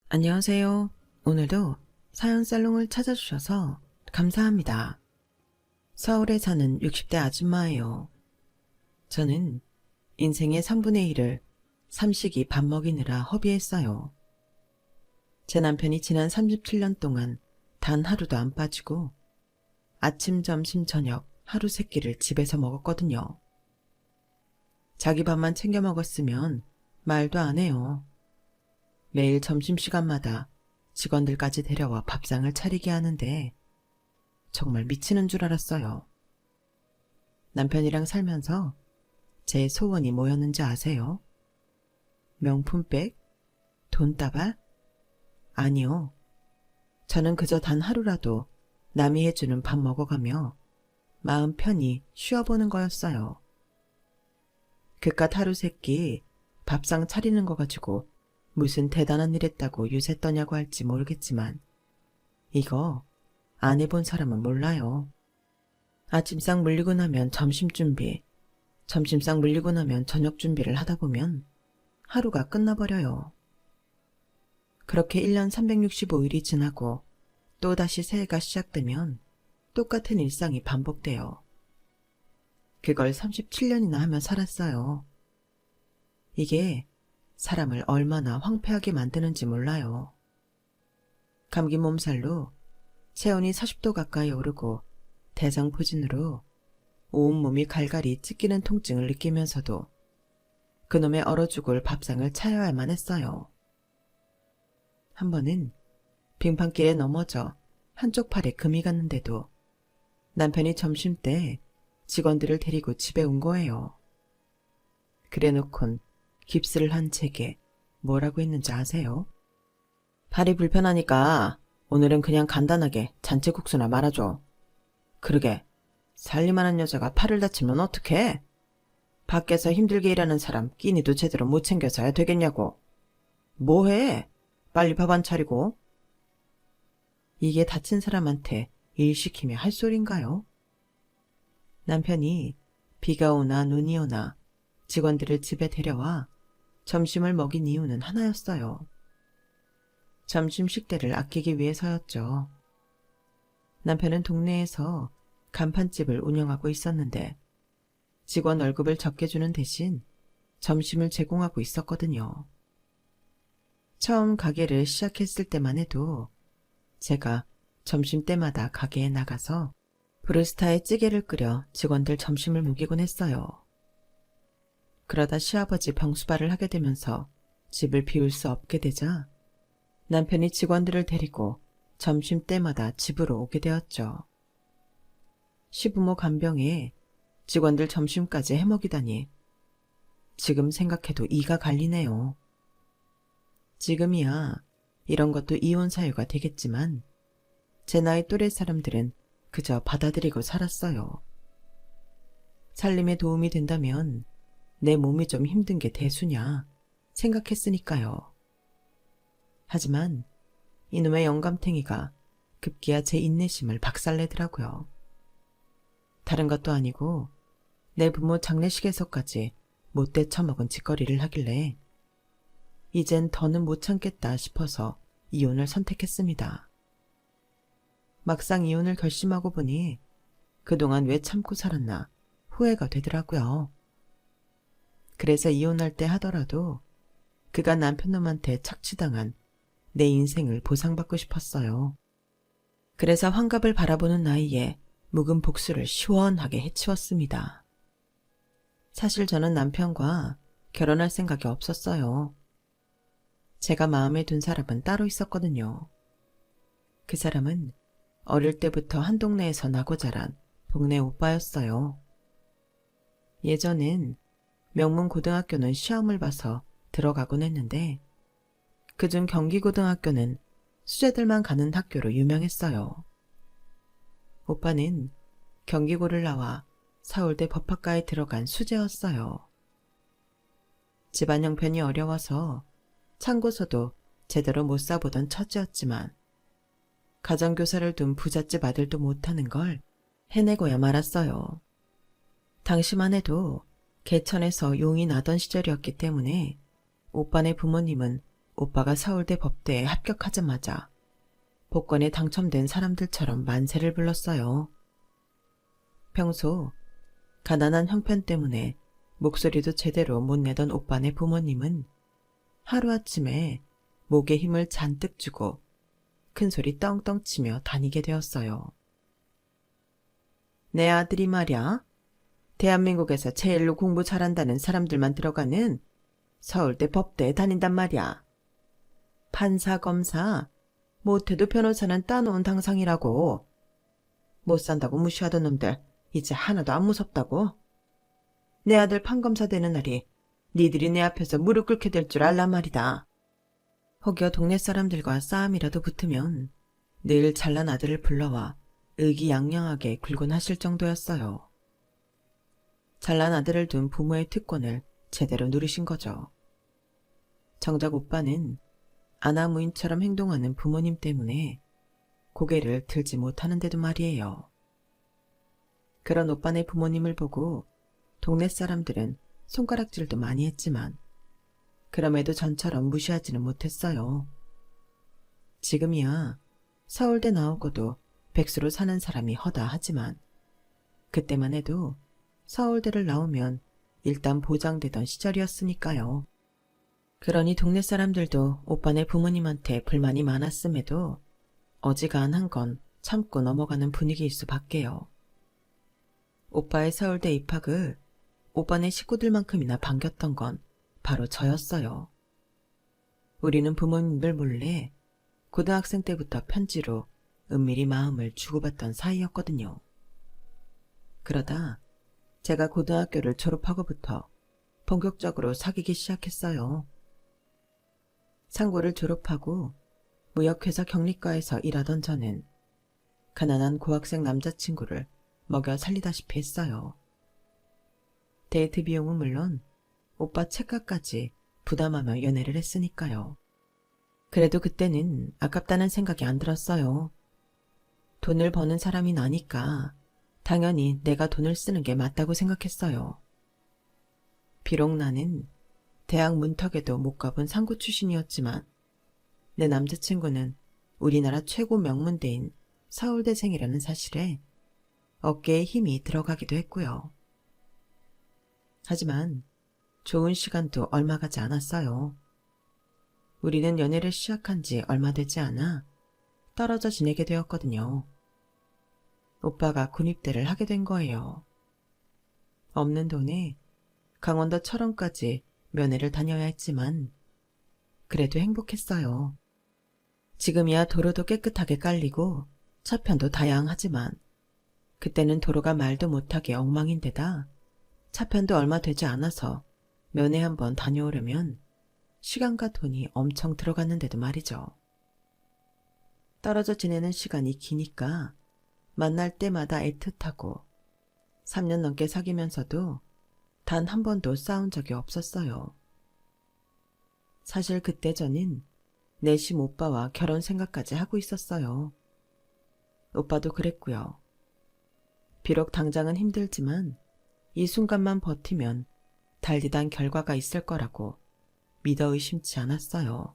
안녕하세요. 오늘도 사연 살롱을 찾아주셔서 감사합니다. 서울에 사는 60대 아줌마예요. 저는 인생의 3분의 1을 삼식이 밥 먹이느라 허비했어요. 제 남편이 지난 37년 동안 단 하루도 안 빠지고 아침, 점심, 저녁 하루 3끼를 집에서 먹었거든요. 자기 밥만 챙겨 먹었으면 말도 안 해요. 매일 점심시간마다 직원들까지 데려와 밥상을 차리게 하는데 정말 미치는 줄 알았어요. 남편이랑 살면서 제 소원이 뭐였는지 아세요? 명품백? 돈다발? 아니요. 저는 그저 단 하루라도 남이 해주는 밥 먹어가며 마음 편히 쉬어보는 거였어요. 그깟 하루 3끼 밥상 차리는 거 가지고 무슨 대단한 일 했다고 유세 떠냐고 할지 모르겠지만 이거 안 해본 사람은 몰라요. 아침상 물리고 나면 점심 준비, 점심상 물리고 나면 저녁 준비를 하다 보면 하루가 끝나버려요. 그렇게 1년 365일이 지나고 또다시 새해가 시작되면 똑같은 일상이 반복돼요. 그걸 37년이나 하며 살았어요. 이게 사람을 얼마나 황폐하게 만드는지 몰라요. 감기 몸살로 체온이 40도 가까이 오르고 대상포진으로 온몸이 갈갈이 찢기는 통증을 느끼면서도 그놈의 얼어 죽을 밥상을 차려야만 했어요. 한 번은 빙판길에 넘어져 한쪽 팔에 금이 갔는데도 남편이 점심때 직원들을 데리고 집에 온 거예요. 그래놓곤 깁스를 한 제게 뭐라고 했는지 아세요? 팔이 불편하니까 오늘은 그냥 간단하게 잔치국수나 말아줘. 그러게 살림하는 여자가 팔을 다치면 어떡해? 밖에서 힘들게 일하는 사람 끼니도 제대로 못 챙겨서야 되겠냐고. 뭐해? 빨리 밥 안 차리고. 이게 다친 사람한테 일 시키며 할 소린가요? 남편이 비가 오나 눈이 오나 직원들을 집에 데려와 점심을 먹인 이유는 하나였어요. 점심 식대를 아끼기 위해서였죠. 남편은 동네에서 간판집을 운영하고 있었는데 직원 월급을 적게 주는 대신 점심을 제공하고 있었거든요. 처음 가게를 시작했을 때만 해도 제가 점심때마다 가게에 나가서 브루스타에 찌개를 끓여 직원들 점심을 먹이곤 했어요. 그러다 시아버지 병수발을 하게 되면서 집을 비울 수 없게 되자 남편이 직원들을 데리고 점심때마다 집으로 오게 되었죠. 시부모 간병에 직원들 점심까지 해먹이다니 지금 생각해도 이가 갈리네요. 지금이야 이런 것도 이혼 사유가 되겠지만 제 나이 또래 사람들은 그저 받아들이고 살았어요. 살림에 도움이 된다면 내 몸이 좀 힘든 게 대수냐 생각했으니까요. 하지만 이놈의 영감탱이가 급기야 제 인내심을 박살내더라고요. 다른 것도 아니고 내 부모 장례식에서까지 못돼 처먹은 짓거리를 하길래 이젠 더는 못 참겠다 싶어서 이혼을 선택했습니다. 막상 이혼을 결심하고 보니 그동안 왜 참고 살았나 후회가 되더라고요. 그래서 이혼할 때 하더라도 그가 남편놈한테 착취당한 내 인생을 보상받고 싶었어요. 그래서 환갑을 바라보는 나이에 묵은 복수를 시원하게 해치웠습니다. 사실 저는 남편과 결혼할 생각이 없었어요. 제가 마음에 둔 사람은 따로 있었거든요. 그 사람은 어릴 때부터 한 동네에서 나고 자란 동네 오빠였어요. 예전엔 명문 고등학교는 시험을 봐서 들어가곤 했는데 그중 경기고등학교는 수재들만 가는 학교로 유명했어요. 오빠는 경기고를 나와 서울대 법학과에 들어간 수재였어요. 집안 형편이 어려워서 참고서도 제대로 못 써보던 처지였지만 가정교사를 둔 부잣집 아들도 못하는 걸 해내고야 말았어요. 당시만 해도 개천에서 용이 나던 시절이었기 때문에 오빠네 부모님은 오빠가 서울대 법대에 합격하자마자 복권에 당첨된 사람들처럼 만세를 불렀어요. 평소 가난한 형편 때문에 목소리도 제대로 못 내던 오빠네 부모님은 하루아침에 목에 힘을 잔뜩 주고 큰소리 떵떵 치며 다니게 되었어요. 내 아들이 말야, 대한민국에서 제일로 공부 잘한다는 사람들만 들어가는 서울대 법대에 다닌단 말이야. 판사, 검사, 못해도 변호사는 따놓은 당상이라고. 못 산다고 무시하던 놈들 이제 하나도 안 무섭다고. 내 아들 판검사 되는 날이 니들이 내 앞에서 무릎 꿇게 될 줄 알란 말이다. 혹여 동네 사람들과 싸움이라도 붙으면 늘 잘난 아들을 불러와 의기양양하게 굴곤 하실 정도였어요. 잘난 아들을 둔 부모의 특권을 제대로 누리신 거죠. 정작 오빠는 아나무인처럼 행동하는 부모님 때문에 고개를 들지 못하는데도 말이에요. 그런 오빠네 부모님을 보고 동네 사람들은 손가락질도 많이 했지만 그럼에도 전처럼 무시하지는 못했어요. 지금이야 서울대 나오고도 백수로 사는 사람이 허다하지만 그때만 해도 서울대를 나오면 일단 보장되던 시절이었으니까요. 그러니 동네 사람들도 오빠네 부모님한테 불만이 많았음에도 어지간한 건 참고 넘어가는 분위기일 수밖에요. 오빠의 서울대 입학을 오빠네 식구들만큼이나 반겼던 건 바로 저였어요. 우리는 부모님들 몰래 고등학생 때부터 편지로 은밀히 마음을 주고받던 사이였거든요. 그러다 제가 고등학교를 졸업하고부터 본격적으로 사귀기 시작했어요. 상고를 졸업하고 무역회사 경리과에서 일하던 저는 가난한 고학생 남자친구를 먹여 살리다시피 했어요. 데이트 비용은 물론 오빠 책값까지 부담하며 연애를 했으니까요. 그래도 그때는 아깝다는 생각이 안 들었어요. 돈을 버는 사람이 나니까 당연히 내가 돈을 쓰는 게 맞다고 생각했어요. 비록 나는 대학 문턱에도 못 가본 상고 출신이었지만 내 남자친구는 우리나라 최고 명문대인 서울대생이라는 사실에 어깨에 힘이 들어가기도 했고요. 하지만 좋은 시간도 얼마 가지 않았어요. 우리는 연애를 시작한 지 얼마 되지 않아 떨어져 지내게 되었거든요. 오빠가 군입대를 하게 된 거예요. 없는 돈에 강원도 철원까지 면회를 다녀야 했지만 그래도 행복했어요. 지금이야 도로도 깨끗하게 깔리고 차편도 다양하지만 그때는 도로가 말도 못하게 엉망인데다 차편도 얼마 되지 않아서 면회 한번 다녀오려면 시간과 돈이 엄청 들어갔는데도 말이죠. 떨어져 지내는 시간이 기니까 만날 때마다 애틋하고 3년 넘게 사귀면서도 단 한 번도 싸운 적이 없었어요. 사실 그때 저는 내심 오빠와 결혼 생각까지 하고 있었어요. 오빠도 그랬고요. 비록 당장은 힘들지만 이 순간만 버티면 달디단 결과가 있을 거라고 믿어 의심치 않았어요.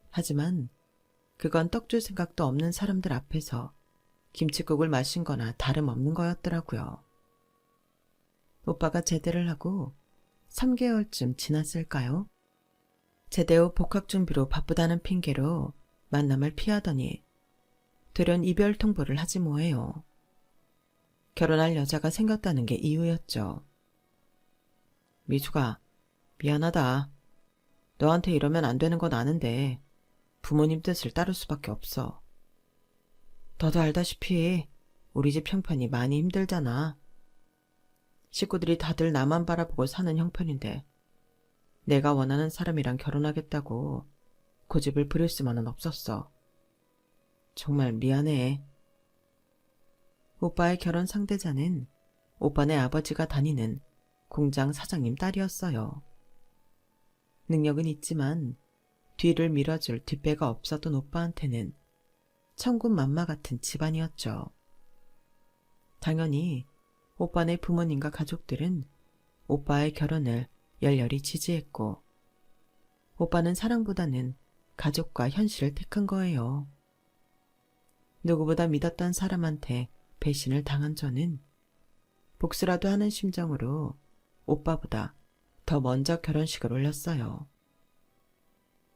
하지만 그건 떡줄 생각도 없는 사람들 앞에서 김칫국을 마신 거나 다름없는 거였더라고요. 오빠가 제대를 하고 3개월쯤 지났을까요? 제대 후 복학 준비로 바쁘다는 핑계로 만남을 피하더니 돌연 이별 통보를 하지 뭐해요. 결혼할 여자가 생겼다는 게 이유였죠. 미숙아, 미안하다. 너한테 이러면 안 되는 건 아는데 부모님 뜻을 따를 수밖에 없어. 너도 알다시피 우리 집 형편이 많이 힘들잖아. 식구들이 다들 나만 바라보고 사는 형편인데 내가 원하는 사람이랑 결혼하겠다고 고집을 부릴 수만은 없었어. 정말 미안해. 오빠의 결혼 상대자는 오빠네 아버지가 다니는 공장 사장님 딸이었어요. 능력은 있지만 뒤를 밀어줄 뒷배가 없었던 오빠한테는 천군만마 같은 집안이었죠. 당연히 오빠네 부모님과 가족들은 오빠의 결혼을 열렬히 지지했고 오빠는 사랑보다는 가족과 현실을 택한 거예요. 누구보다 믿었던 사람한테 배신을 당한 저는 복수라도 하는 심정으로 오빠보다 더 먼저 결혼식을 올렸어요.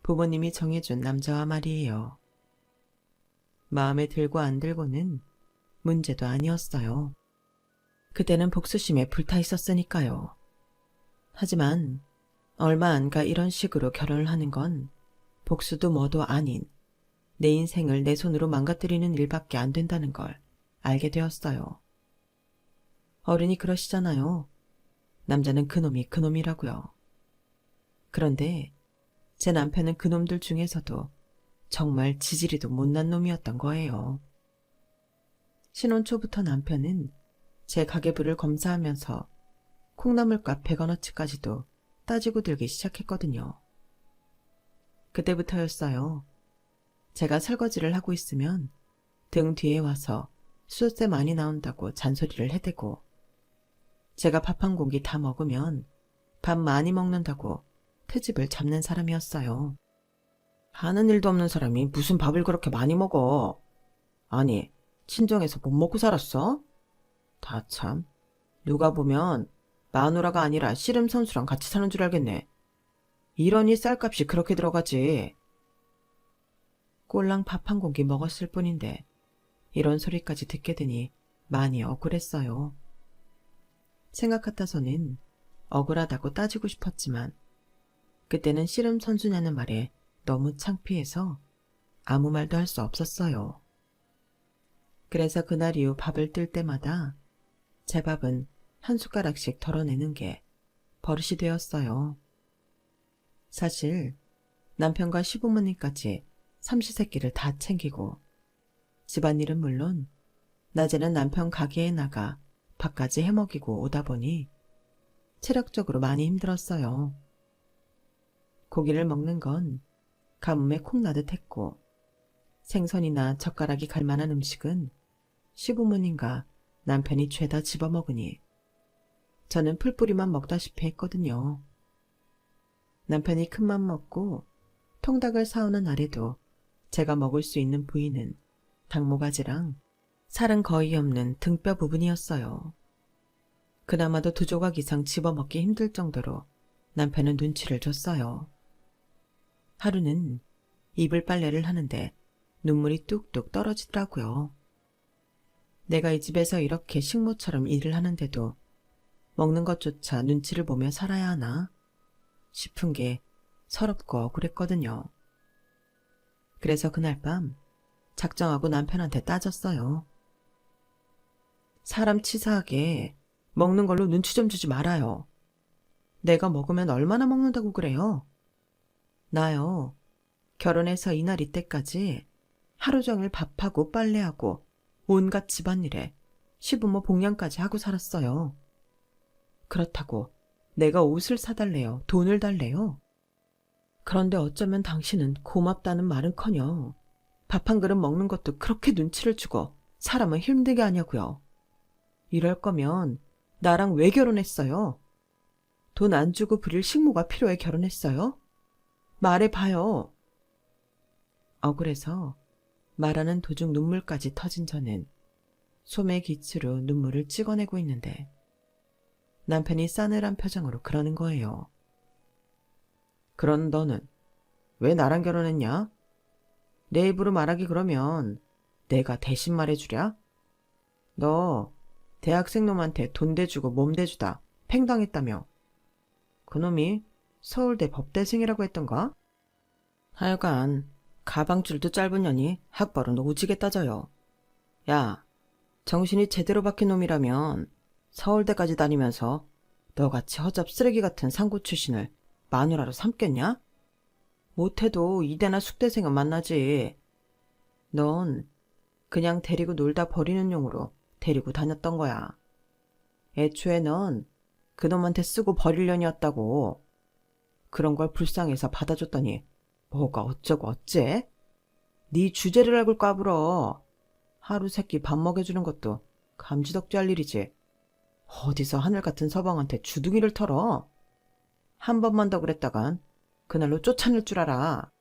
부모님이 정해준 남자와 말이에요. 마음에 들고 안 들고는 문제도 아니었어요. 그때는 복수심에 불타 있었으니까요. 하지만 얼마 안 가 이런 식으로 결혼을 하는 건 복수도 뭐도 아닌 내 인생을 내 손으로 망가뜨리는 일밖에 안 된다는 걸 알게 되었어요. 어른이 그러시잖아요. 남자는 그놈이 그놈이라고요. 그런데 제 남편은 그놈들 중에서도 정말 지지리도 못난 놈이었던 거예요. 신혼 초부터 남편은 제 가계부를 검사하면서 콩나물값 100원어치까지도 따지고 들기 시작했거든요. 그때부터였어요. 제가 설거지를 하고 있으면 등 뒤에 와서 수저세 많이 나온다고 잔소리를 해대고, 제가 밥 한 공기 다 먹으면 밥 많이 먹는다고 트집을 잡는 사람이었어요. 하는 일도 없는 사람이 무슨 밥을 그렇게 많이 먹어? 아니, 친정에서 못 먹고 살았어? 다 참, 누가 보면 마누라가 아니라 씨름 선수랑 같이 사는 줄 알겠네. 이러니 쌀값이 그렇게 들어가지. 꼴랑 밥 한 공기 먹었을 뿐인데 이런 소리까지 듣게 되니 많이 억울했어요. 생각 같아서는 억울하다고 따지고 싶었지만 그때는 씨름 선수냐는 말에 너무 창피해서 아무 말도 할 수 없었어요. 그래서 그날 이후 밥을 뜰 때마다 제 밥은 한 숟가락씩 덜어내는 게 버릇이 되었어요. 사실 남편과 시부모님까지 삼시세끼를 다 챙기고 집안일은 물론 낮에는 남편 가게에 나가 밥까지 해먹이고 오다 보니 체력적으로 많이 힘들었어요. 고기를 먹는 건 가뭄에 콩나듯 했고 생선이나 젓가락이 갈 만한 음식은 시부모님과 남편이 죄다 집어먹으니 저는 풀뿌리만 먹다시피 했거든요. 남편이 큰맘 먹고 통닭을 사오는 날에도 제가 먹을 수 있는 부위는 닭모가지랑 살은 거의 없는 등뼈 부분이었어요. 그나마도 2조각 이상 집어먹기 힘들 정도로 남편은 눈치를 줬어요. 하루는 이불 빨래를 하는데 눈물이 뚝뚝 떨어지더라고요. 내가 이 집에서 이렇게 식모처럼 일을 하는데도 먹는 것조차 눈치를 보며 살아야 하나 싶은 게 서럽고 억울했거든요. 그래서 그날 밤 작정하고 남편한테 따졌어요. 사람 치사하게 먹는 걸로 눈치 좀 주지 말아요. 내가 먹으면 얼마나 먹는다고 그래요? 나요, 결혼해서 이날 이때까지 하루 종일 밥하고 빨래하고 온갖 집안일에 시부모 봉양까지 하고 살았어요. 그렇다고 내가 옷을 사달래요? 돈을 달래요? 그런데 어쩌면 당신은 고맙다는 말은커녕 밥 한 그릇 먹는 것도 그렇게 눈치를 주고 사람을 힘들게 하냐고요. 이럴 거면 나랑 왜 결혼했어요? 돈 안 주고 부릴 식모가 필요해 결혼했어요? 말해봐요. 억울해서 말하는 도중 눈물까지 터진 저는 소매 기치로 눈물을 찍어내고 있는데 남편이 싸늘한 표정으로 그러는 거예요. 그런 너는 왜 나랑 결혼했냐? 내 입으로 말하기 그러면 내가 대신 말해주랴? 너 대학생 놈한테 돈 대주고 몸 대주다 팽당했다며. 그놈이 서울대 법대생이라고 했던가? 하여간 가방줄도 짧은 년이 학벌은 오지게 따져요. 야, 정신이 제대로 박힌 놈이라면 서울대까지 다니면서 너같이 허접 쓰레기 같은 상고 출신을 마누라로 삼겠냐? 못해도 이대나 숙대생은 만나지. 넌 그냥 데리고 놀다 버리는 용으로 데리고 다녔던 거야. 애초에 넌 그놈한테 쓰고 버릴 년이었다고. 그런 걸 불쌍해서 받아줬더니 뭐가 어쩌고 어째? 네 주제를 알고 까불어. 하루 세끼 밥 먹여주는 것도 감지덕지 할 일이지. 어디서 하늘 같은 서방한테 주둥이를 털어. 한 번만 더 그랬다간 그날로 쫓아낼 줄 알아.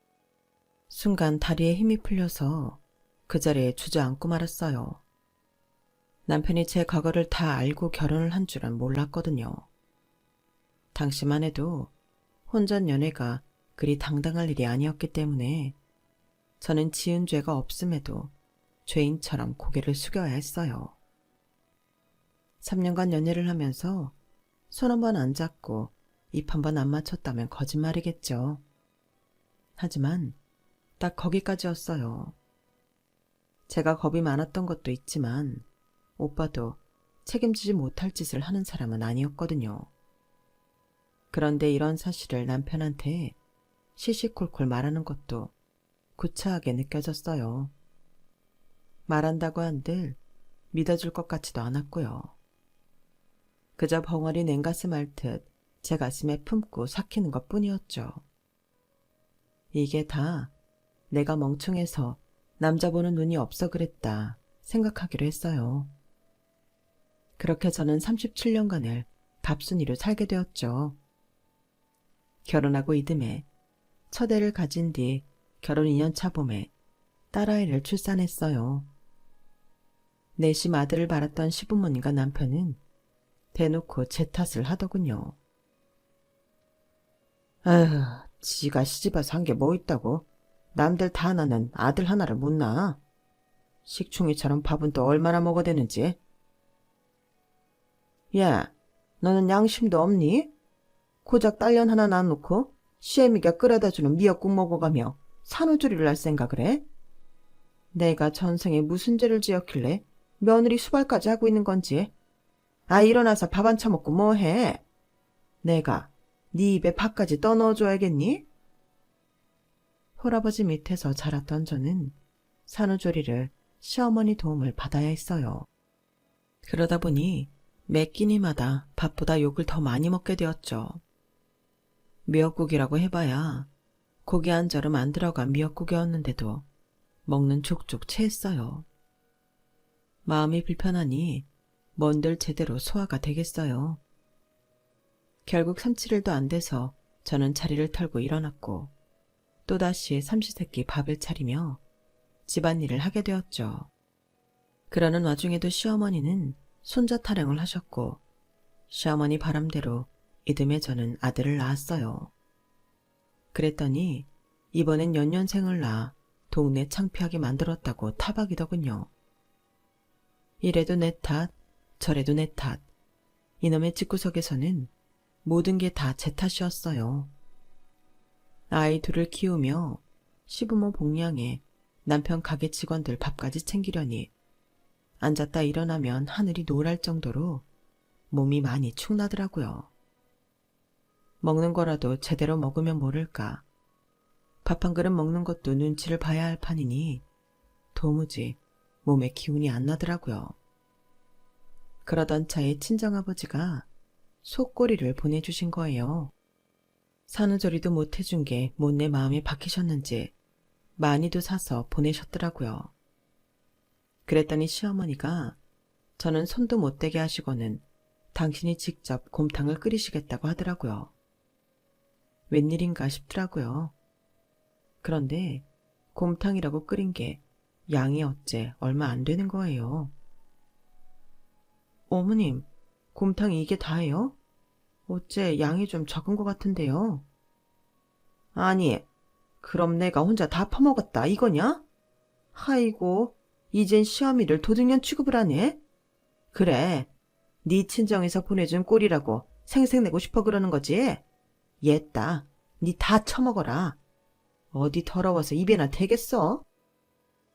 순간 다리에 힘이 풀려서 그 자리에 주저앉고 말았어요. 남편이 제 과거를 다 알고 결혼을 한 줄은 몰랐거든요. 당시만 해도 혼전 연애가 그리 당당할 일이 아니었기 때문에 저는 지은 죄가 없음에도 죄인처럼 고개를 숙여야 했어요. 3년간 연애를 하면서 손 한 번 안 잡고 입 한 번 안 맞췄다면 거짓말이겠죠. 하지만 딱 거기까지였어요. 제가 겁이 많았던 것도 있지만 오빠도 책임지지 못할 짓을 하는 사람은 아니었거든요. 그런데 이런 사실을 남편한테 시시콜콜 말하는 것도 구차하게 느껴졌어요. 말한다고 한들 믿어줄 것 같지도 않았고요. 그저 벙어리 냉가슴 앓듯 제 가슴에 품고 삭히는 것뿐이었죠. 이게 다 내가 멍청해서 남자 보는 눈이 없어 그랬다 생각하기로 했어요. 그렇게 저는 37년간을 갑순이로 살게 되었죠. 결혼하고 이듬해 첫 애를 가진 뒤 결혼 2년차 봄에 딸아이를 출산했어요. 내심 아들을 바랐던 시부모님과 남편은 대놓고 제 탓을 하더군요. 아휴, 지가 시집와서 한 게 뭐 있다고. 남들 다 나는 아들 하나를 못 낳아. 식충이처럼 밥은 또 얼마나 먹어대는지. 야, 너는 양심도 없니? 고작 딸년 하나 낳아놓고 시애미가 끓여다주는 미역국 먹어가며 산후조리를 할 생각을 해? 내가 전생에 무슨 죄를 지었길래 며느리 수발까지 하고 있는 건지. 아, 일어나서 밥 안 처먹고 뭐해? 내가 네 입에 밥까지 떠넣어줘야겠니? 홀아버지 밑에서 자랐던 저는 산후조리를 시어머니 도움을 받아야 했어요. 그러다 보니 매 끼니마다 밥보다 욕을 더 많이 먹게 되었죠. 미역국이라고 해봐야 고기 한 절음 안 들어간 미역국이었는데도 먹는 족족 체했어요. 마음이 불편하니 뭔들 제대로 소화가 되겠어요. 결국 3-7일도 안 돼서 저는 자리를 털고 일어났고 또다시 삼시세끼 밥을 차리며 집안일을 하게 되었죠. 그러는 와중에도 시어머니는 손자 타령을 하셨고 시어머니 바람대로 이듬해 저는 아들을 낳았어요. 그랬더니 이번엔 연년생을 낳아 동네 창피하게 만들었다고 타박이더군요. 이래도 내 탓, 저래도 내 탓. 이놈의 집구석에서는 모든 게 다 제 탓이었어요. 아이 둘을 키우며 시부모 복량에 남편 가게 직원들 밥까지 챙기려니 앉았다 일어나면 하늘이 노랄 정도로 몸이 많이 축나더라고요. 먹는 거라도 제대로 먹으면 모를까. 밥 한 그릇 먹는 것도 눈치를 봐야 할 판이니 도무지 몸에 기운이 안 나더라고요. 그러던 차에 친정아버지가 속꼬리를 보내주신 거예요. 산후조리도 못해준 게 못내 마음에 박히셨는지 많이도 사서 보내셨더라고요. 그랬더니 시어머니가 저는 손도 못 대게 하시고는 당신이 직접 곰탕을 끓이시겠다고 하더라고요. 웬일인가 싶더라고요. 그런데 곰탕이라고 끓인 게 양이 어째 얼마 안 되는 거예요. 어머님, 곰탕이 이게 다예요? 어째 양이 좀 적은 것 같은데요. 아니, 그럼 내가 혼자 다 퍼먹었다 이거냐? 아이고, 이젠 시어미를 도둑년 취급을 하네? 그래, 네 친정에서 보내준 꼴이라고 생색내고 싶어 그러는 거지? 옛다, 니 다 처먹어라. 어디 더러워서 입에나 대겠어?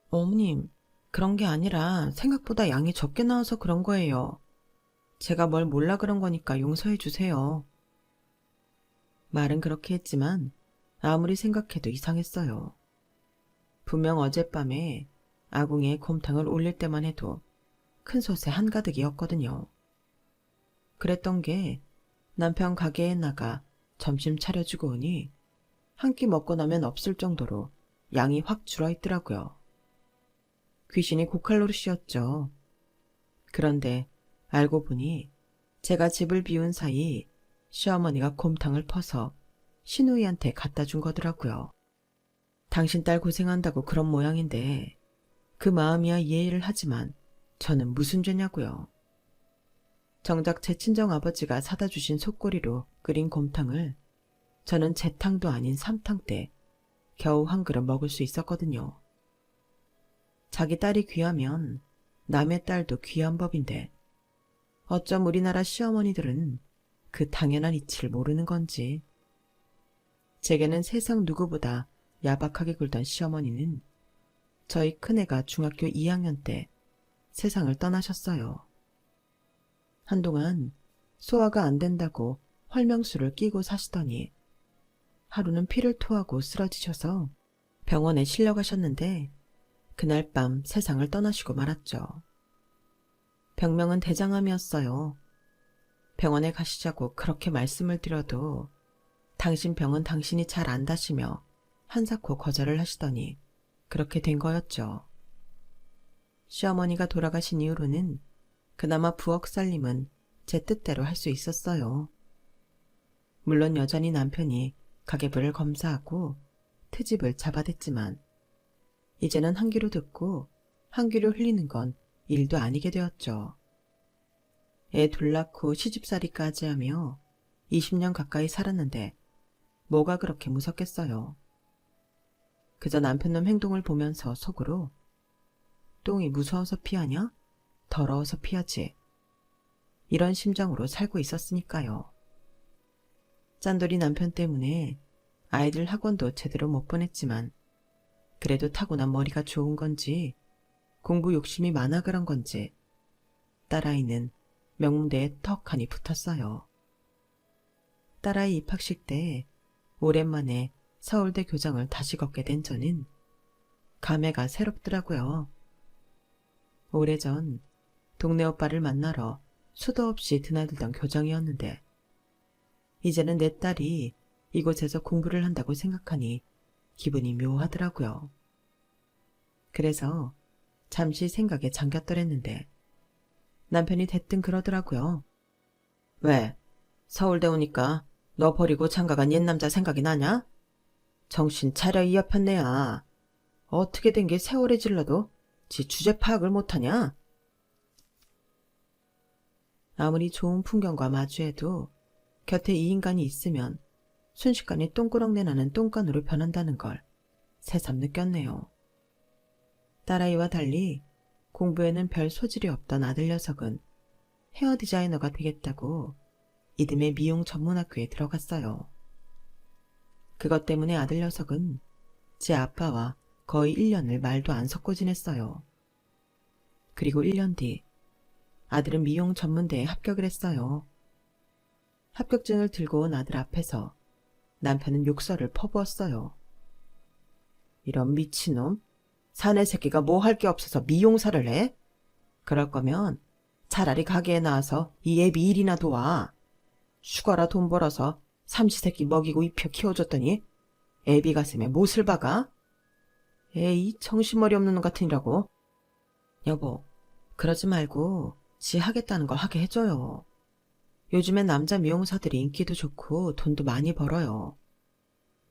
어머님, 그런 게 아니라 생각보다 양이 적게 나와서 그런 거예요. 제가 뭘 몰라 그런 거니까 용서해 주세요. 말은 그렇게 했지만 아무리 생각해도 이상했어요. 분명 어젯밤에 아궁이에 곰탕을 올릴 때만 해도 큰 솥에 한가득이었거든요. 그랬던 게 남편 가게에 나가 점심 차려주고 오니 한 끼 먹고 나면 없을 정도로 양이 확 줄어있더라고요. 귀신이 고칼로리였죠. 그런데 알고 보니 제가 집을 비운 사이 시어머니가 곰탕을 퍼서 신우이한테 갖다 준 거더라고요. 당신 딸 고생한다고 그런 모양인데 그 마음이야 이해를 하지만 저는 무슨 죄냐고요. 정작 제 친정아버지가 사다 주신 속꼬리로 끓인 곰탕을 저는 제 탕도 아닌 삼탕 때 겨우 한 그릇 먹을 수 있었거든요. 자기 딸이 귀하면 남의 딸도 귀한 법인데 어쩜 우리나라 시어머니들은 그 당연한 이치를 모르는 건지. 제게는 세상 누구보다 야박하게 굴던 시어머니는 저희 큰애가 중학교 2학년 때 세상을 떠나셨어요. 한동안 소화가 안 된다고 활명수를 끼고 사시더니 하루는 피를 토하고 쓰러지셔서 병원에 실려가셨는데 그날 밤 세상을 떠나시고 말았죠. 병명은 대장암이었어요. 병원에 가시자고 그렇게 말씀을 드려도 당신 병은 당신이 잘 안다시며 한사코 거절을 하시더니 그렇게 된 거였죠. 시어머니가 돌아가신 이후로는 그나마 부엌 살림은 제 뜻대로 할 수 있었어요. 물론 여전히 남편이 가계부를 검사하고 트집을 잡아댔지만 이제는 한 귀로 듣고 한 귀로 흘리는 건 일도 아니게 되었죠. 애 둘 낳고 시집살이까지 하며 20년 가까이 살았는데 뭐가 그렇게 무섭겠어요. 그저 남편놈 행동을 보면서 속으로 똥이 무서워서 피하냐? 더러워서 피하지. 이런 심정으로 살고 있었으니까요. 짠돌이 남편 때문에 아이들 학원도 제대로 못 보냈지만 그래도 타고난 머리가 좋은 건지 공부 욕심이 많아 그런 건지 딸아이는 명문대에 턱하니 붙었어요. 딸아이 입학식 때 오랜만에 서울대 교장을 다시 걷게 된 저는 감회가 새롭더라고요. 오래전 동네 오빠를 만나러 수도 없이 드나들던 교장이었는데 이제는 내 딸이 이곳에서 공부를 한다고 생각하니 기분이 묘하더라고요. 그래서 잠시 생각에 잠겼더랬는데 남편이 대뜸 그러더라고요. 왜? 서울대 오니까 너 버리고 장가간 옛 남자 생각이 나냐? 정신 차려 이 여편네야. 어떻게 된 게 세월에 질러도 지 주제 파악을 못하냐? 아무리 좋은 풍경과 마주해도 곁에 이 인간이 있으면 순식간에 똥꾸렁내 나는 똥간으로 변한다는 걸 새삼 느꼈네요. 딸아이와 달리 공부에는 별 소질이 없던 아들 녀석은 헤어 디자이너가 되겠다고 이듬해 미용 전문학교에 들어갔어요. 그것 때문에 아들 녀석은 제 아빠와 거의 1년을 말도 안 섞고 지냈어요. 그리고 1년 뒤 아들은 미용 전문대에 합격을 했어요. 합격증을 들고 온 아들 앞에서 남편은 욕설을 퍼부었어요. 이런 미친놈, 사내 새끼가 뭐 할 게 없어서 미용사를 해? 그럴 거면 차라리 가게에 나와서 이 애비 일이나 도와. 휴가라 돈 벌어서 삼시세끼 먹이고 입혀 키워줬더니 애비 가슴에 못을 박아? 에이 정신머리 없는 놈 같으니라고. 여보, 그러지 말고 지 하겠다는 걸 하게 해줘요. 요즘엔 남자 미용사들이 인기도 좋고 돈도 많이 벌어요.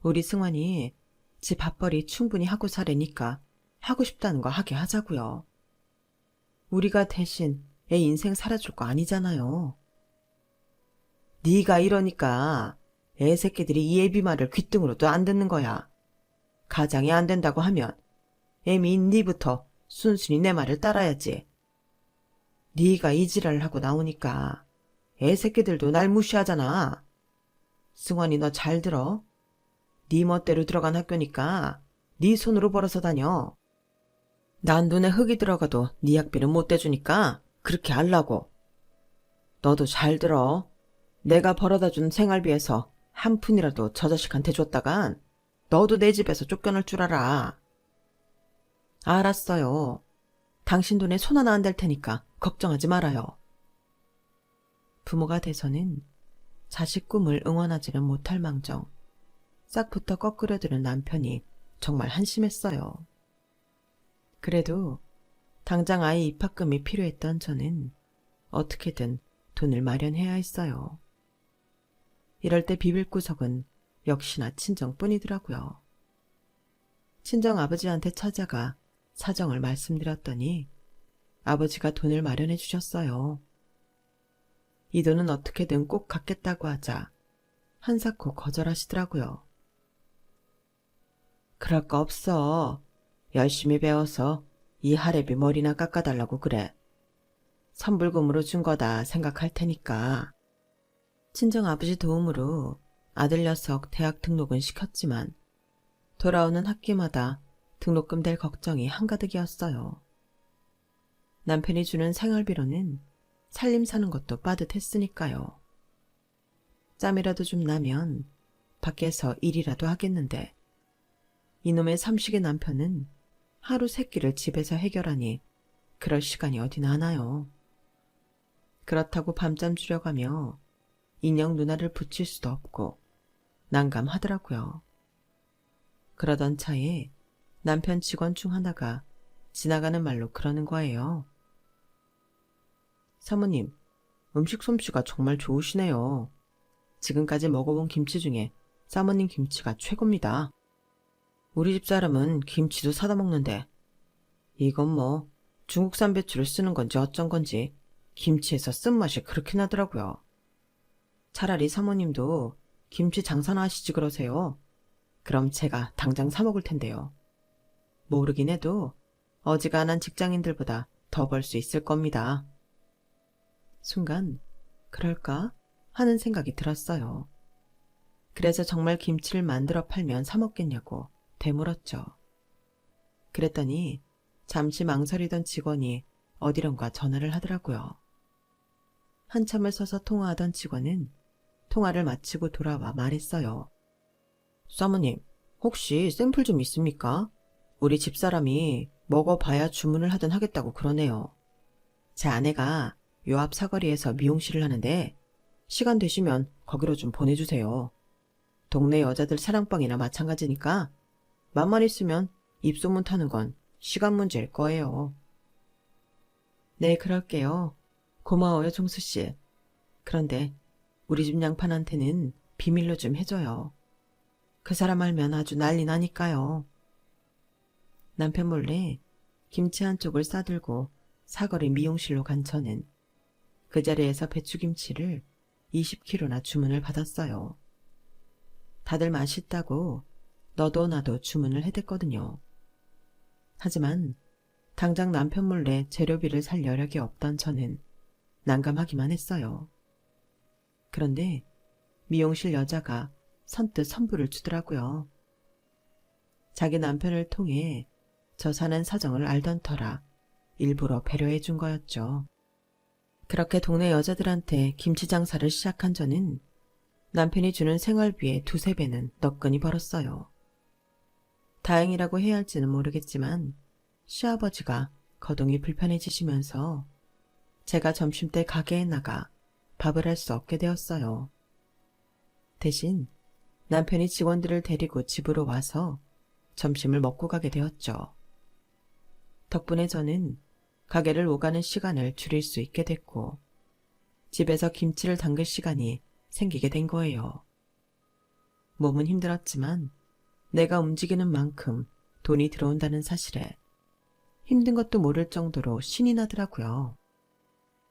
우리 승환이 지 밥벌이 충분히 하고 사려니까 하고 싶다는 거 하게 하자고요. 우리가 대신 애 인생 살아줄 거 아니잖아요. 네가 이러니까 애 새끼들이 이 애비 말을 귓등으로도 안 듣는 거야. 가장이 안 된다고 하면 애미 니부터 순순히 내 말을 따라야지. 네가 이 지랄을 하고 나오니까 애 새끼들도 날 무시하잖아. 승환이 너 잘 들어. 네 멋대로 들어간 학교니까 네 손으로 벌어서 다녀. 난 눈에 흙이 들어가도 네 학비는 못 대주니까 그렇게 하려고. 너도 잘 들어. 내가 벌어다 준 생활비에서 한 푼이라도 저 자식한테 줬다간 너도 내 집에서 쫓겨날 줄 알아. 알았어요. 당신 돈에 손 하나 안 댈 테니까 걱정하지 말아요. 부모가 돼서는 자식 꿈을 응원하지는 못할 망정 싹부터 꺾으려드는 남편이 정말 한심했어요. 그래도 당장 아이 입학금이 필요했던 저는 어떻게든 돈을 마련해야 했어요. 이럴 때 비빌구석은 역시나 친정뿐이더라고요. 친정 아버지한테 찾아가 사정을 말씀드렸더니 아버지가 돈을 마련해 주셨어요. 이 돈은 어떻게든 꼭 갚겠다고 하자 한사코 거절하시더라고요. 그럴 거 없어. 열심히 배워서 이 할애비 머리나 깎아달라고 그래. 선불금으로 준 거다 생각할 테니까. 친정 아버지 도움으로 아들 녀석 대학 등록은 시켰지만 돌아오는 학기마다 등록금 될 걱정이 한가득이었어요. 남편이 주는 생활비로는 살림 사는 것도 빠듯했으니까요. 짬이라도 좀 나면 밖에서 일이라도 하겠는데 이놈의 삼식의 남편은 하루 세 끼를 집에서 해결하니 그럴 시간이 어디 나나요. 그렇다고 밤잠 줄여가며 인형 누나를 붙일 수도 없고 난감하더라고요. 그러던 차에 남편 직원 중 하나가 지나가는 말로 그러는 거예요. 사모님, 음식 솜씨가 정말 좋으시네요. 지금까지 먹어본 김치 중에 사모님 김치가 최고입니다. 우리 집 사람은 김치도 사다 먹는데 이건 뭐 중국산 배추를 쓰는 건지 어쩐 건지 김치에서 쓴맛이 그렇게 나더라고요. 차라리 사모님도 김치 장사나 하시지 그러세요. 그럼 제가 당장 사 먹을 텐데요. 모르긴 해도 어지간한 직장인들보다 더 벌 수 있을 겁니다. 순간 그럴까 하는 생각이 들었어요. 그래서 정말 김치를 만들어 팔면 사 먹겠냐고 되물었죠. 그랬더니 잠시 망설이던 직원이 어디론가 전화를 하더라고요. 한참을 서서 통화하던 직원은 통화를 마치고 돌아와 말했어요. 사모님, 혹시 샘플 좀 있습니까? 우리 집사람이 먹어봐야 주문을 하든 하겠다고 그러네요. 제 아내가 요 앞 사거리에서 미용실을 하는데 시간 되시면 거기로 좀 보내주세요. 동네 여자들 사랑방이나 마찬가지니까 맘만 있으면 입소문 타는 건 시간 문제일 거예요. 네, 그럴게요. 고마워요, 종수씨. 그런데 우리 집 양반한테는 비밀로 좀 해줘요. 그 사람 알면 아주 난리 나니까요. 남편 몰래 김치 한 쪽을 싸들고 사거리 미용실로 간 저는 그 자리에서 배추김치를 20kg나 주문을 받았어요. 다들 맛있다고 너도 나도 주문을 해댔거든요. 하지만 당장 남편 몰래 재료비를 살 여력이 없던 저는 난감하기만 했어요. 그런데 미용실 여자가 선뜻 선불을 주더라고요. 자기 남편을 통해 저 사는 사정을 알던 터라 일부러 배려해 준 거였죠. 그렇게 동네 여자들한테 김치 장사를 시작한 저는 남편이 주는 생활비의 2~3배는 너끈히 벌었어요. 다행이라고 해야 할지는 모르겠지만 시아버지가 거동이 불편해지시면서 제가 점심때 가게에 나가 밥을 할 수 없게 되었어요. 대신 남편이 직원들을 데리고 집으로 와서 점심을 먹고 가게 되었죠. 덕분에 저는 가게를 오가는 시간을 줄일 수 있게 됐고 집에서 김치를 담글 시간이 생기게 된 거예요. 몸은 힘들었지만 내가 움직이는 만큼 돈이 들어온다는 사실에 힘든 것도 모를 정도로 신이 나더라고요.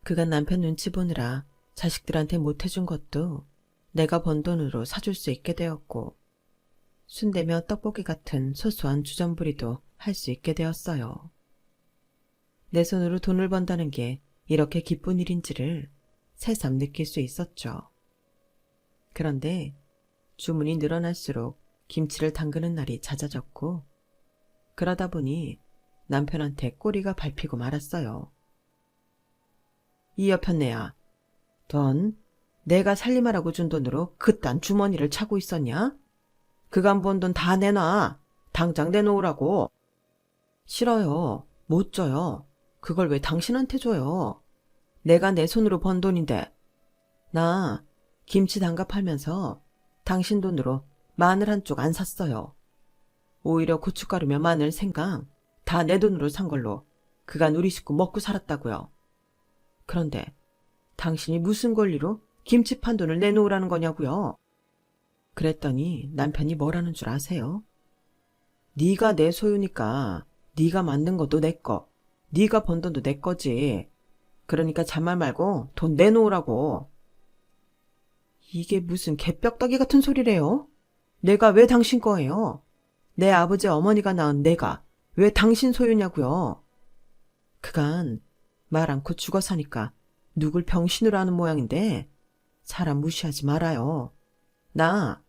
그간 남편 눈치 보느라 자식들한테 못해준 것도 내가 번 돈으로 사줄 수 있게 되었고 순대며 떡볶이 같은 소소한 주전부리도 할 수 있게 되었어요. 내 손으로 돈을 번다는 게 이렇게 기쁜 일인지를 새삼 느낄 수 있었죠. 그런데 주문이 늘어날수록 김치를 담그는 날이 잦아졌고 그러다 보니 남편한테 꼬리가 밟히고 말았어요. 이 여편네야, 넌 내가 살림하라고 준 돈으로 그딴 주머니를 차고 있었냐? 그간 번 돈 다 내놔. 당장 내놓으라고. 싫어요. 못 줘요. 그걸 왜 당신한테 줘요? 내가 내 손으로 번 돈인데. 나 김치 담가 팔면서 당신 돈으로 마늘 한 쪽 안 샀어요. 오히려 고춧가루며 마늘, 생강 다 내 돈으로 산 걸로 그간 우리 식구 먹고 살았다고요. 그런데 당신이 무슨 권리로 김치 판 돈을 내놓으라는 거냐고요? 그랬더니 남편이 뭐라는 줄 아세요? 네가 내 소유니까 네가 만든 것도 내 거, 네가 번 돈도 내 거지. 그러니까 잔말 말고 돈 내놓으라고. 이게 무슨 개벽다귀 같은 소리래요? 내가 왜 당신 거예요? 내 아버지 어머니가 낳은 내가 왜 당신 소유냐고요? 그간 말 않고 죽어 사니까 누굴 병신으로 하는 모양인데 사람 무시하지 말아요. 나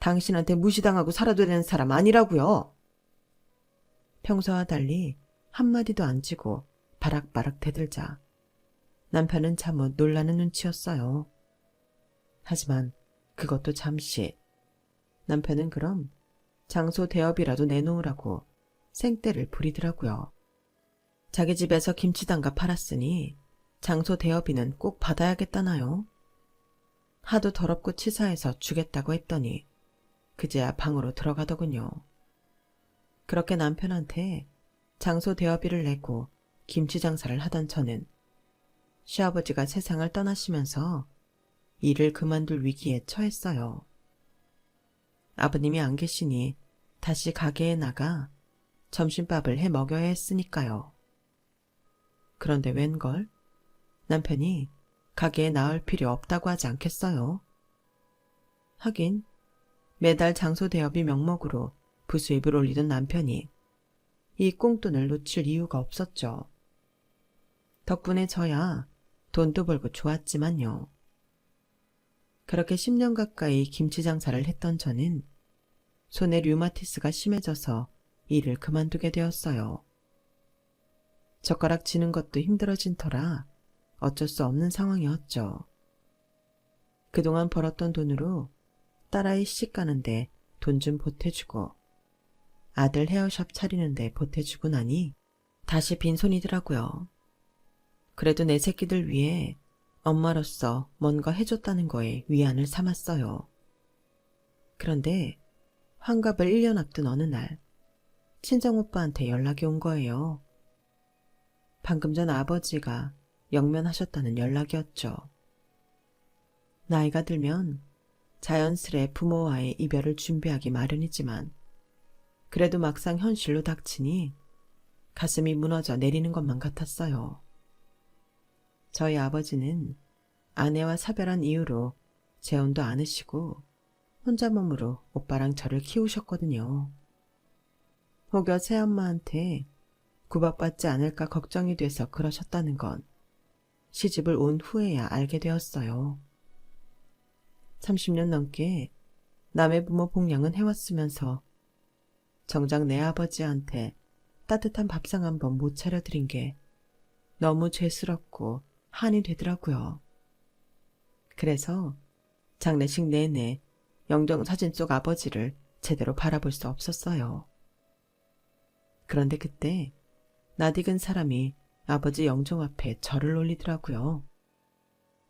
당신한테 무시당하고 살아도 되는 사람 아니라고요. 평소와 달리 한마디도 안 지고 바락바락 대들자 남편은 잠옷 놀라는 눈치였어요. 하지만 그것도 잠시. 남편은 그럼 장소 대여비라도 내놓으라고 생떼를 부리더라고요. 자기 집에서 김치 담가 팔았으니 장소 대여비는 꼭 받아야겠다나요? 하도 더럽고 치사해서 주겠다고 했더니 그제야 방으로 들어가더군요. 그렇게 남편한테 장소 대여비를 내고 김치 장사를 하던 저는 시아버지가 세상을 떠나시면서 일을 그만둘 위기에 처했어요. 아버님이 안 계시니 다시 가게에 나가 점심밥을 해 먹여야 했으니까요. 그런데 웬걸? 남편이 가게에 나올 필요 없다고 하지 않겠어요? 하긴 매달 장소 대여비 명목으로 부수입을 올리던 남편이 이 꽁돈을 놓칠 이유가 없었죠. 덕분에 저야 돈도 벌고 좋았지만요. 그렇게 10년 가까이 김치 장사를 했던 저는 손에 류마티스가 심해져서 일을 그만두게 되었어요. 젓가락 쥐는 것도 힘들어진 터라 어쩔 수 없는 상황이었죠. 그동안 벌었던 돈으로 딸아이 시집 가는데 돈 좀 보태주고 아들 헤어샵 차리는데 보태주고 나니 다시 빈손이더라고요. 그래도 내 새끼들 위해 엄마로서 뭔가 해줬다는 거에 위안을 삼았어요. 그런데 환갑을 1년 앞둔 어느 날 친정오빠한테 연락이 온 거예요. 방금 전 아버지가 영면하셨다는 연락이었죠. 나이가 들면 자연스레 부모와의 이별을 준비하기 마련이지만 그래도 막상 현실로 닥치니 가슴이 무너져 내리는 것만 같았어요. 저희 아버지는 아내와 사별한 이후로 재혼도 않으시고 혼자 몸으로 오빠랑 저를 키우셨거든요. 혹여 새엄마한테 구박받지 않을까 걱정이 돼서 그러셨다는 건 시집을 온 후에야 알게 되었어요. 30년 넘게 남의 부모 봉양은 해왔으면서 정작 내 아버지한테 따뜻한 밥상 한 번 못 차려드린 게 너무 죄스럽고 한이 되더라고요. 그래서 장례식 내내 영정사진 속 아버지를 제대로 바라볼 수 없었어요. 그런데 그때 낯익은 사람이 아버지 영정 앞에 절을 올리더라고요.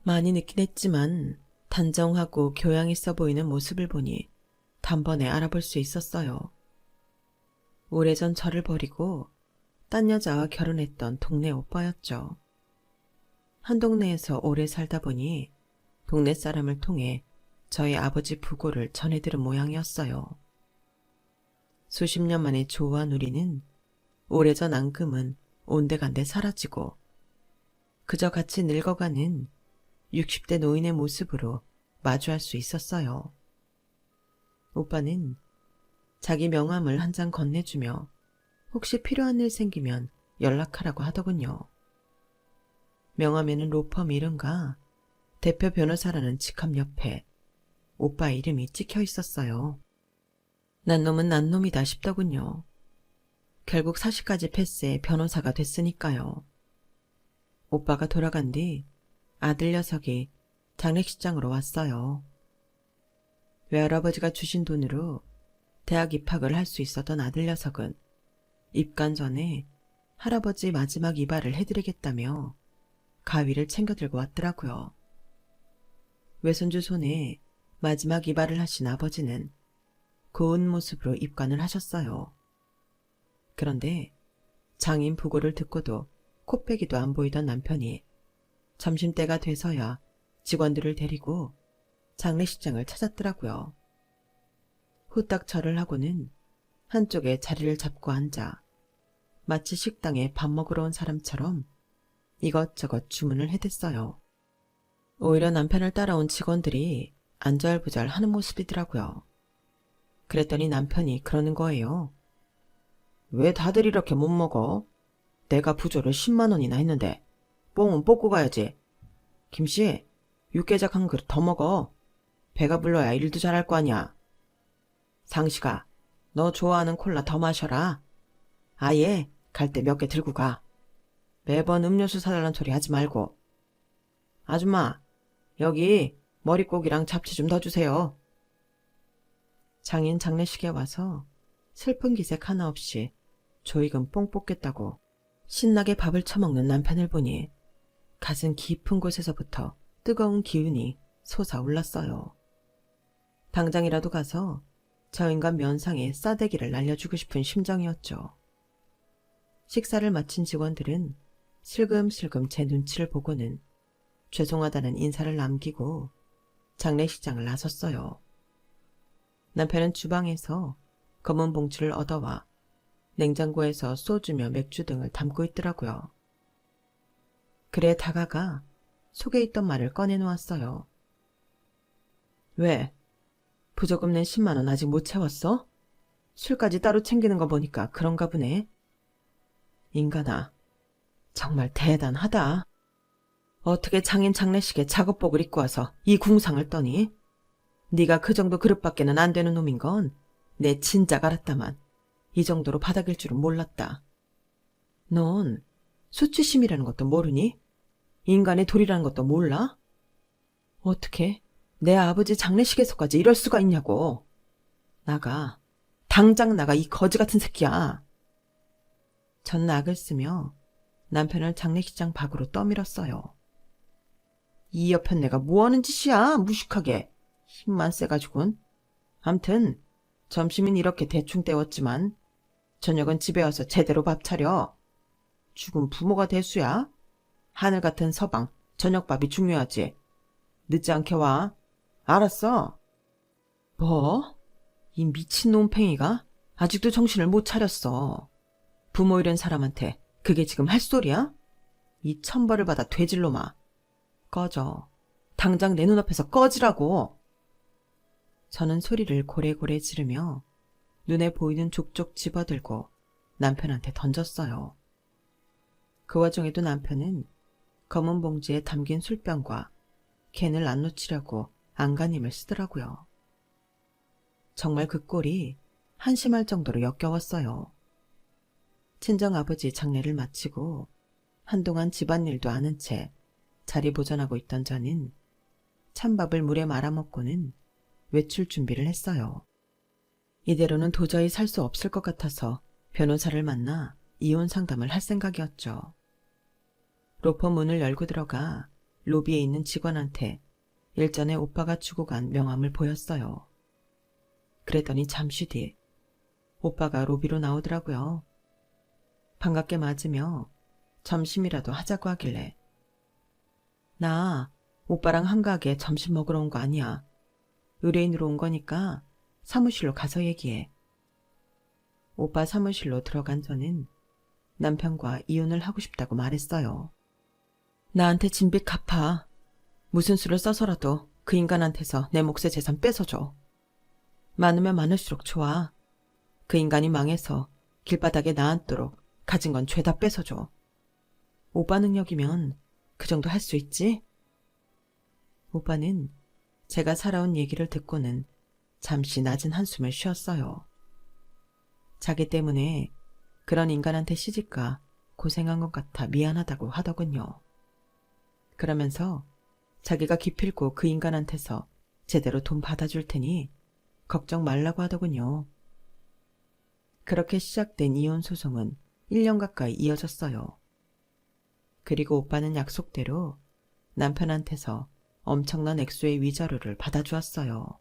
많이 늦긴 했지만 단정하고 교양 있어 보이는 모습을 보니 단번에 알아볼 수 있었어요. 오래전 저를 버리고 딴 여자와 결혼했던 동네 오빠였죠. 한 동네에서 오래 살다 보니 동네 사람을 통해 저희 아버지 부고를 전해 들은 모양이었어요. 수십 년 만에 조화한 우리는 오래전 앙금은 온데간데 사라지고 그저 같이 늙어가는 60대 노인의 모습으로 마주할 수 있었어요. 오빠는 자기 명함을 한 장 건네주며 혹시 필요한 일 생기면 연락하라고 하더군요. 명함에는 로펌 이름과 대표 변호사라는 직함 옆에 오빠 이름이 찍혀 있었어요. 난 놈은 난 놈이다 싶더군요. 결국 사시까지 패스해 변호사가 됐으니까요. 오빠가 돌아간 뒤 아들 녀석이 장례식장으로 왔어요. 외할아버지가 주신 돈으로 대학 입학을 할 수 있었던 아들 녀석은 입간 전에 할아버지 마지막 이발을 해드리겠다며 가위를 챙겨 들고 왔더라고요. 외손주 손에 마지막 이발을 하신 아버지는 고운 모습으로 입관을 하셨어요. 그런데 장인 부고를 듣고도 코빼기도 안 보이던 남편이 점심때가 돼서야 직원들을 데리고 장례식장을 찾았더라고요. 후딱 절을 하고는 한쪽에 자리를 잡고 앉아 마치 식당에 밥 먹으러 온 사람처럼 이것저것 주문을 해댔어요. 오히려 남편을 따라온 직원들이 안절부절 하는 모습이더라고요. 그랬더니 남편이 그러는 거예요. 왜 다들 이렇게 못 먹어? 내가 부조를 10만 원이나 했는데 뽕은 뽑고 가야지. 김씨, 육개장 한 그릇 더 먹어. 배가 불러야 일도 잘할 거 아니야. 상식아, 너 좋아하는 콜라 더 마셔라. 아예 갈 때 몇 개 들고 가. 매번 음료수 사달란 소리 하지 말고. 아줌마, 여기 머릿고기랑 잡채 좀 더 주세요. 장인 장례식에 와서 슬픈 기색 하나 없이 조익은 뽕 뽑겠다고 신나게 밥을 처먹는 남편을 보니 가슴 깊은 곳에서부터 뜨거운 기운이 솟아올랐어요. 당장이라도 가서 저 인간 면상에 싸대기를 날려주고 싶은 심정이었죠. 식사를 마친 직원들은 슬금슬금 제 눈치를 보고는 죄송하다는 인사를 남기고 장례식장을 나섰어요. 남편은 주방에서 검은 봉투를 얻어와 냉장고에서 소주며 맥주 등을 담고 있더라고요. 그래 다가가 속에 있던 말을 꺼내놓았어요. 왜? 부조금 낸 10만 원 아직 못 채웠어? 술까지 따로 챙기는 거 보니까 그런가 보네. 인간아, 정말 대단하다. 어떻게 장인 장례식에 작업복을 입고 와서 이 궁상을 떠니? 네가 그 정도 그릇밖에는 안 되는 놈인 건 내 진작 알았다만 이 정도로 바닥일 줄은 몰랐다. 넌 수치심이라는 것도 모르니? 인간의 도리라는 것도 몰라? 어떻게 내 아버지 장례식에서까지 이럴 수가 있냐고. 나가. 당장 나가, 이 거지 같은 새끼야. 전 낙을 쓰며 남편을 장례식장 밖으로 떠밀었어요. 이 옆엔 내가 뭐하는 짓이야, 무식하게. 힘만 세가지고는. 암튼 점심은 이렇게 대충 때웠지만 저녁은 집에 와서 제대로 밥 차려. 죽은 부모가 대수야. 하늘 같은 서방 저녁밥이 중요하지. 늦지 않게 와. 알았어. 뭐? 이 미친 놈팽이가 아직도 정신을 못 차렸어. 부모 잃은 사람한테 그게 지금 할 소리야? 이 천벌을 받아 돼질놈아. 꺼져. 당장 내 눈앞에서 꺼지라고. 저는 소리를 고래고래 지르며 눈에 보이는 족족 집어들고 남편한테 던졌어요. 그 와중에도 남편은 검은 봉지에 담긴 술병과 캔을 안 놓치려고 안간힘을 쓰더라고요. 정말 그 꼴이 한심할 정도로 역겨웠어요. 친정아버지 장례를 마치고 한동안 집안일도 아는 채 자리 보존하고 있던 저는 찬밥을 물에 말아먹고는 외출 준비를 했어요. 이대로는 도저히 살 수 없을 것 같아서 변호사를 만나 이혼 상담을 할 생각이었죠. 로펌 문을 열고 들어가 로비에 있는 직원한테 일전에 오빠가 주고 간 명함을 보였어요. 그랬더니 잠시 뒤 오빠가 로비로 나오더라고요. 반갑게 맞으며 점심이라도 하자고 하길래 나 오빠랑 한가하게 점심 먹으러 온 거 아니야. 의뢰인으로 온 거니까 사무실로 가서 얘기해. 오빠 사무실로 들어간 저는 남편과 이혼을 하고 싶다고 말했어요. 나한테 진빚 갚아. 무슨 수를 써서라도 그 인간한테서 내 몫의 재산 뺏어줘. 많으면 많을수록 좋아. 그 인간이 망해서 길바닥에 나앉도록 가진 건 죄다 뺏어줘. 오빠 능력이면 그 정도 할 수 있지? 오빠는 제가 살아온 얘기를 듣고는 잠시 낮은 한숨을 쉬었어요. 자기 때문에 그런 인간한테 시집가 고생한 것 같아 미안하다고 하더군요. 그러면서 자기가 기필코 그 인간한테서 제대로 돈 받아줄 테니 걱정 말라고 하더군요. 그렇게 시작된 이혼 소송은 1년 가까이 이어졌어요. 그리고 오빠는 약속대로 남편한테서 엄청난 액수의 위자료를 받아주었어요.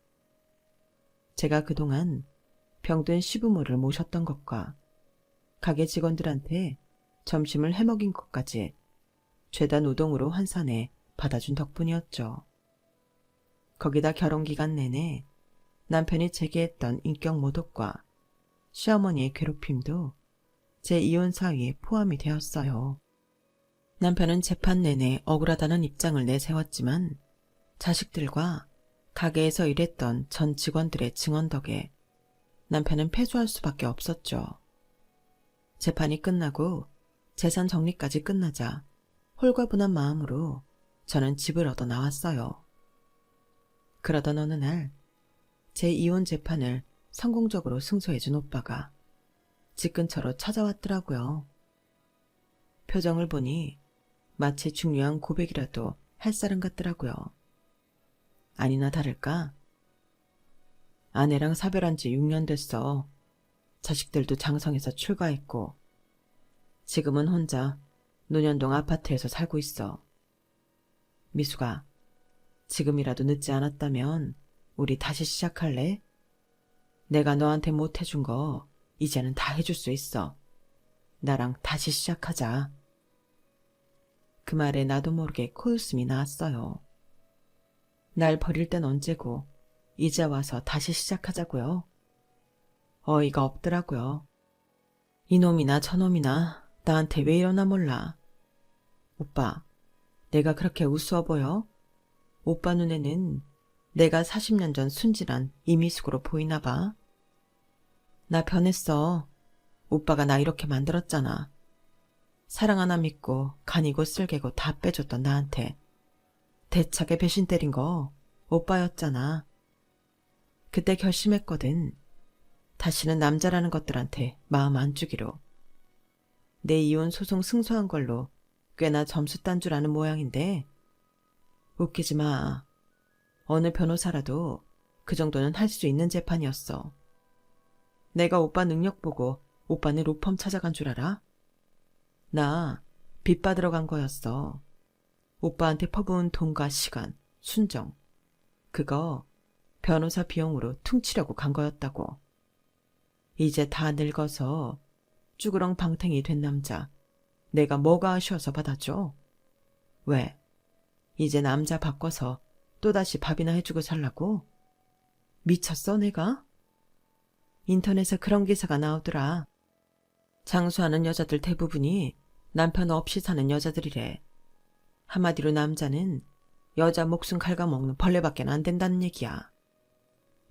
제가 그동안 병든 시부모를 모셨던 것과 가게 직원들한테 점심을 해먹인 것까지 죄다 노동으로 환산해 받아준 덕분이었죠. 거기다 결혼기간 내내 남편이 제게 했던 인격 모독과 시어머니의 괴롭힘도 제 이혼 사유에 포함이 되었어요. 남편은 재판 내내 억울하다는 입장을 내세웠지만 자식들과 가게에서 일했던 전 직원들의 증언 덕에 남편은 패소할 수밖에 없었죠. 재판이 끝나고 재산 정리까지 끝나자 홀가분한 마음으로 저는 집을 얻어 나왔어요. 그러던 어느 날 제 이혼 재판을 성공적으로 승소해준 오빠가 집 근처로 찾아왔더라고요. 표정을 보니 마치 중요한 고백이라도 할 사람 같더라고요. 아니나 다를까? 아내랑 사별한 지 6년 됐어. 자식들도 장성해서 출가했고 지금은 혼자 논현동 아파트에서 살고 있어. 미수가, 지금이라도 늦지 않았다면 우리 다시 시작할래? 내가 너한테 못 해준 거 이제는 다 해줄 수 있어. 나랑 다시 시작하자. 그 말에 나도 모르게 코웃음이 나왔어요. 날 버릴 땐 언제고 이제 와서 다시 시작하자고요. 어이가 없더라고요. 이놈이나 저놈이나 나한테 왜 이러나 몰라. 오빠, 내가 그렇게 우스워 보여? 오빠 눈에는 내가 40년 전 순진한 이미숙으로 보이나 봐. 나 변했어. 오빠가 나 이렇게 만들었잖아. 사랑 하나 믿고 간이고 쓸개고 다 빼줬던 나한테 대차게 배신 때린 거 오빠였잖아. 그때 결심했거든. 다시는 남자라는 것들한테 마음 안 주기로. 내 이혼 소송 승소한 걸로 꽤나 점수 딴 줄 아는 모양인데 웃기지 마. 어느 변호사라도 그 정도는 할 수 있는 재판이었어. 내가 오빠 능력 보고 오빠는 로펌 찾아간 줄 알아? 나 빚 받으러 간 거였어. 오빠한테 퍼부은 돈과 시간, 순정. 그거 변호사 비용으로 퉁치려고 간 거였다고. 이제 다 늙어서 쭈그렁 방탱이 된 남자 내가 뭐가 아쉬워서 받아줘? 왜? 이제 남자 바꿔서 또다시 밥이나 해주고 살라고? 미쳤어 내가? 인터넷에 그런 기사가 나오더라. 장수하는 여자들 대부분이 남편 없이 사는 여자들이래. 한마디로 남자는 여자 목숨 갉아먹는 벌레밖에 안 된다는 얘기야.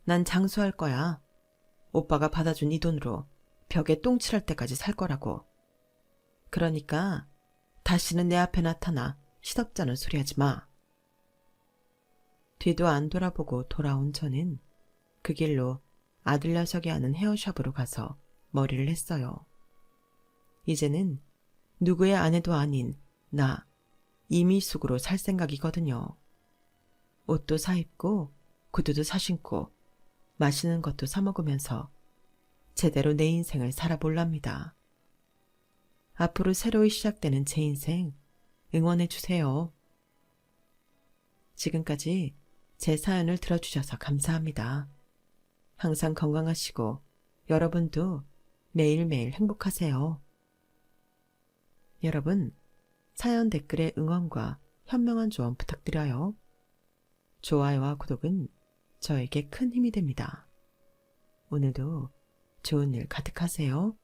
난 장수할 거야. 오빠가 받아준 이 돈으로 벽에 똥칠할 때까지 살 거라고. 그러니까 다시는 내 앞에 나타나 시덥잖은 소리 하지 마. 뒤도 안 돌아보고 돌아온 저는 그 길로 아들 녀석이 하는 헤어샵으로 가서 머리를 했어요. 이제는 누구의 아내도 아닌 나 이미숙으로 살 생각이거든요. 옷도 사입고 구두도 사신고 맛있는 것도 사먹으면서 제대로 내 인생을 살아볼랍니다. 앞으로 새로이 시작되는 제 인생 응원해주세요. 지금까지 제 사연을 들어주셔서 감사합니다. 항상 건강하시고 여러분도 매일매일 행복하세요. 여러분, 사연 댓글에 응원과 현명한 조언 부탁드려요. 좋아요와 구독은 저에게 큰 힘이 됩니다. 오늘도 좋은 일 가득하세요.